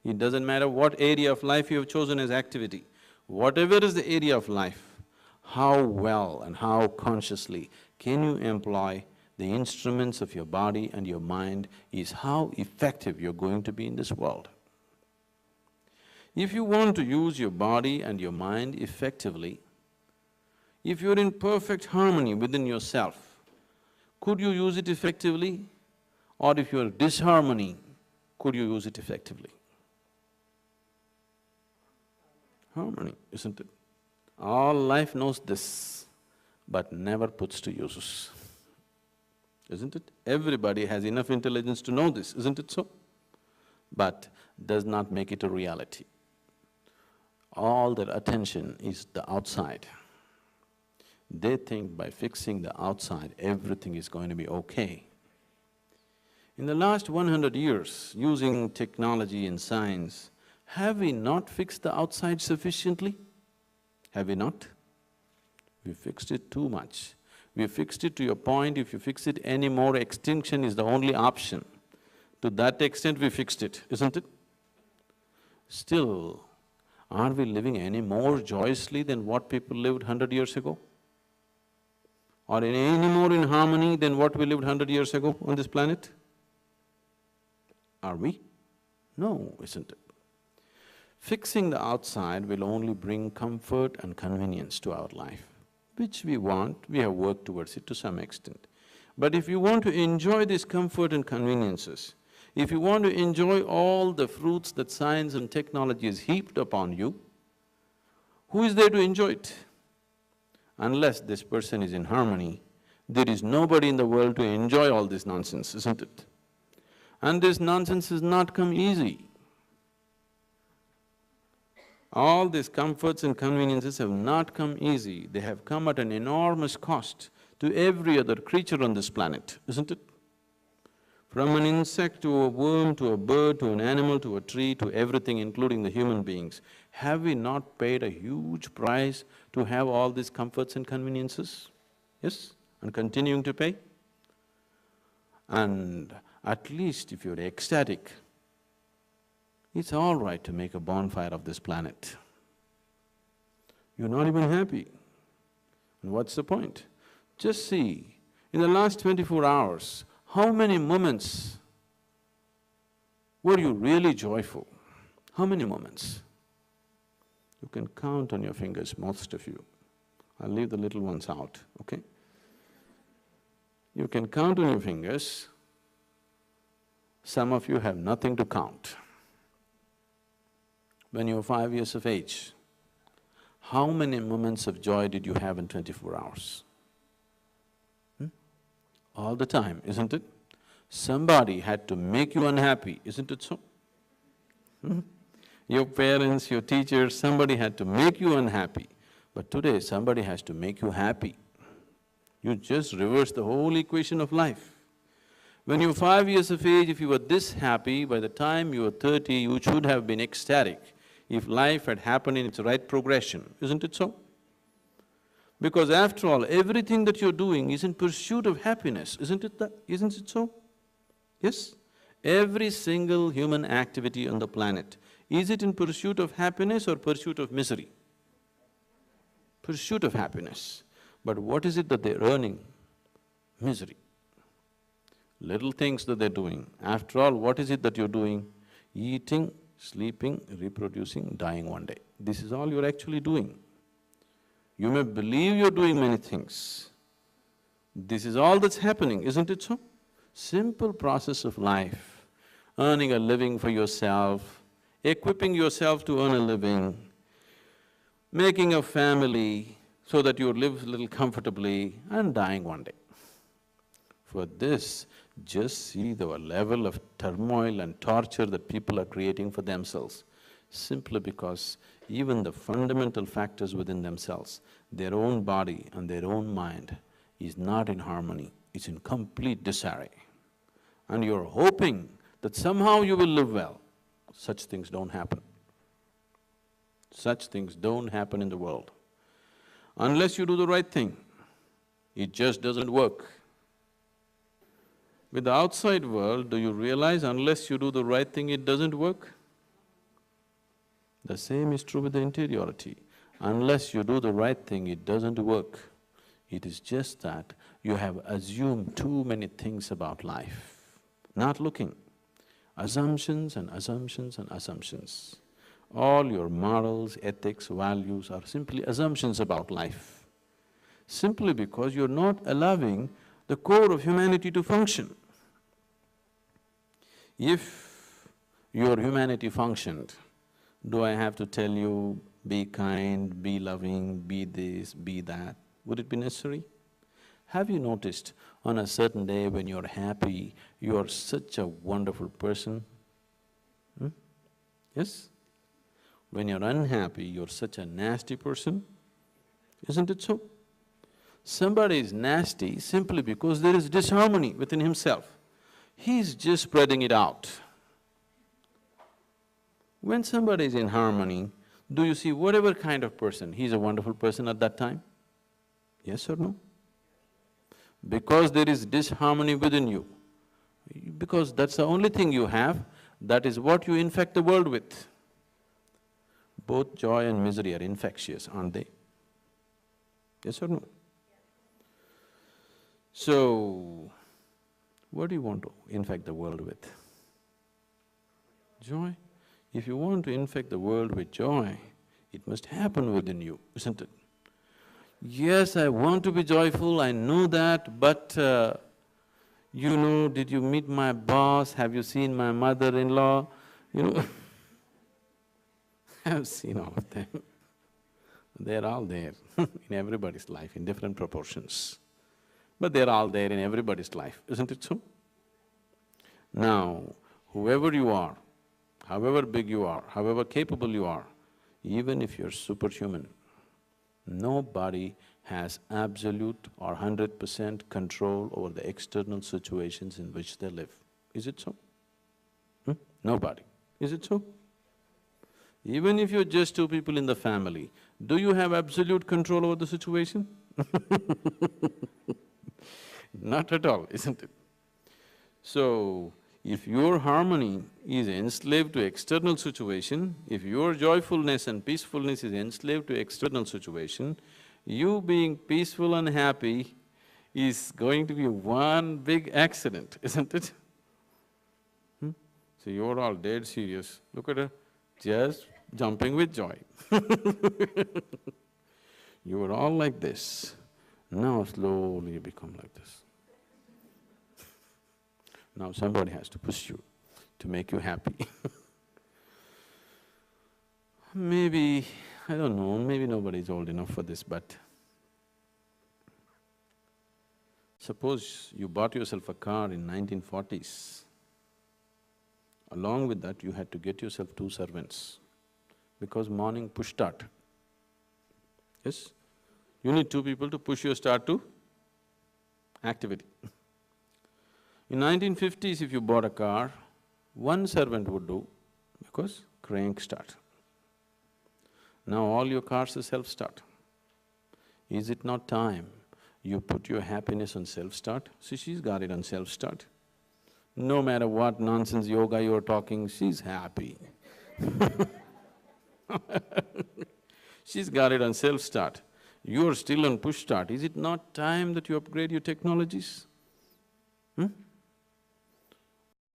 It doesn't matter what area of life you have chosen as activity. Whatever is the area of life, how well and how consciously can you employ the instruments of your body and your mind is how effective you're going to be in this world. If you want to use your body and your mind effectively, if you're in perfect harmony within yourself, could you use it effectively? Or if you're in disharmony, could you use it effectively? Harmony, isn't it? All life knows this, but never puts to use, isn't it? Everybody has enough intelligence to know this, isn't it so? But does not make it a reality. All their attention is the outside. They think by fixing the outside, everything is going to be okay. In the last 100 years, using technology and science, have we not fixed the outside sufficiently? Have we not? We fixed it too much. We fixed it to a point, if you fix it any more, extinction is the only option. To that extent we fixed it, isn't it? Still, are we living any more joyously than what people lived 100 years ago? Or any more in harmony than what we lived 100 years ago on this planet? Are we? No, isn't it? Fixing the outside will only bring comfort and convenience to our life, which we want, we have worked towards it to some extent. But if you want to enjoy this comfort and conveniences, if you want to enjoy all the fruits that science and technology has heaped upon you, who is there to enjoy it? Unless this person is in harmony, there is nobody in the world to enjoy all this nonsense, isn't it? And this nonsense has not come easy. All these comforts and conveniences have not come easy, they have come at an enormous cost to every other creature on this planet, isn't it? From an insect to a worm, to a bird, to an animal, to a tree, to everything including the human beings, have we not paid a huge price to have all these comforts and conveniences? Yes? And continuing to pay? And at least if you're ecstatic, it's all right to make a bonfire of this planet. You're not even happy. And what's the point? Just see, in the last 24 hours, how many moments were you really joyful? How many moments? You can count on your fingers, most of you. I'll leave the little ones out, okay? You can count on your fingers. Some of you have nothing to count. When you were 5 years of age, how many moments of joy did you have in 24 hours? All the time, isn't it? Somebody had to make you unhappy, isn't it so? Your parents, your teachers, somebody had to make you unhappy. But today, somebody has to make you happy. You just reverse the whole equation of life. When you were 5 years of age, if you were this happy, by the time you were 30, you should have been ecstatic if life had happened in its right progression, isn't it so? Because after all, everything that you're doing is in pursuit of happiness, isn't it so? Yes? Every single human activity on the planet, is it in pursuit of happiness or pursuit of misery? Pursuit of happiness. But what is it that they're earning? Misery. Little things that they're doing. After all, what is it that you're doing? Eating, sleeping, reproducing, dying one day. This is all you're actually doing. You may believe you're doing many things. This is all that's happening, isn't it so? Simple process of life, earning a living for yourself, equipping yourself to earn a living, making a family so that you live a little comfortably and dying one day. For this, just see the level of turmoil and torture that people are creating for themselves, simply because even the fundamental factors within themselves, their own body and their own mind is not in harmony, it's in complete disarray. And you're hoping that somehow you will live well. Such things don't happen. Such things don't happen in the world. Unless you do the right thing, it just doesn't work. With the outside world, do you realize unless you do the right thing, it doesn't work? The same is true with the interiority. Unless you do the right thing, it doesn't work. It is just that you have assumed too many things about life, not looking. Assumptions and assumptions and assumptions. All your morals, ethics, values are simply assumptions about life, simply because you're not allowing the core of humanity to function. If your humanity functioned, do I have to tell you, be kind, be loving, be this, be that? Would it be necessary? Have you noticed on a certain day when you're happy, you are such a wonderful person? Yes? When you're unhappy, you're such a nasty person? Isn't it so? Somebody is nasty simply because there is disharmony within himself. He's just spreading it out. When somebody is in harmony, do you see whatever kind of person, he's a wonderful person at that time? Yes or no? Because there is disharmony within you, because that's the only thing you have, that is what you infect the world with. Both joy and misery are infectious, aren't they? Yes or no? So, what do you want to infect the world with? Joy? If you want to infect the world with joy, it must happen within you, isn't it? Yes, I want to be joyful, I know that, but you know, did you meet my boss? Have you seen my mother-in-law? You know, I have seen all of them. They're all there in everybody's life in different proportions. But they're all there in everybody's life, isn't it so? Now, whoever you are, however big you are, however capable you are, even if you're superhuman, nobody has absolute or 100% control over the external situations in which they live. Is it so? Nobody. Is it so? Even if you're just two people in the family, do you have absolute control over the situation? Not at all, isn't it? So, if your harmony is enslaved to external situation, if your joyfulness and peacefulness is enslaved to external situation, you being peaceful and happy is going to be one big accident, isn't it? So you're all dead serious, look at her, just jumping with joy. You were all like this, now slowly you become like this. Now somebody has to push you to make you happy. Maybe, I don't know, maybe nobody is old enough for this, but suppose you bought yourself a car in 1940s. Along with that, you had to get yourself 2 servants because morning push start. Yes? You need 2 people to push your start to activity. In 1950s, if you bought a car, 1 servant would do because crank start. Now all your cars are self-start. Is it not time you put your happiness on self-start? See, she's got it on self-start. No matter what nonsense yoga you're talking, she's happy. She's got it on self-start. You're still on push-start. Is it not time that you upgrade your technologies?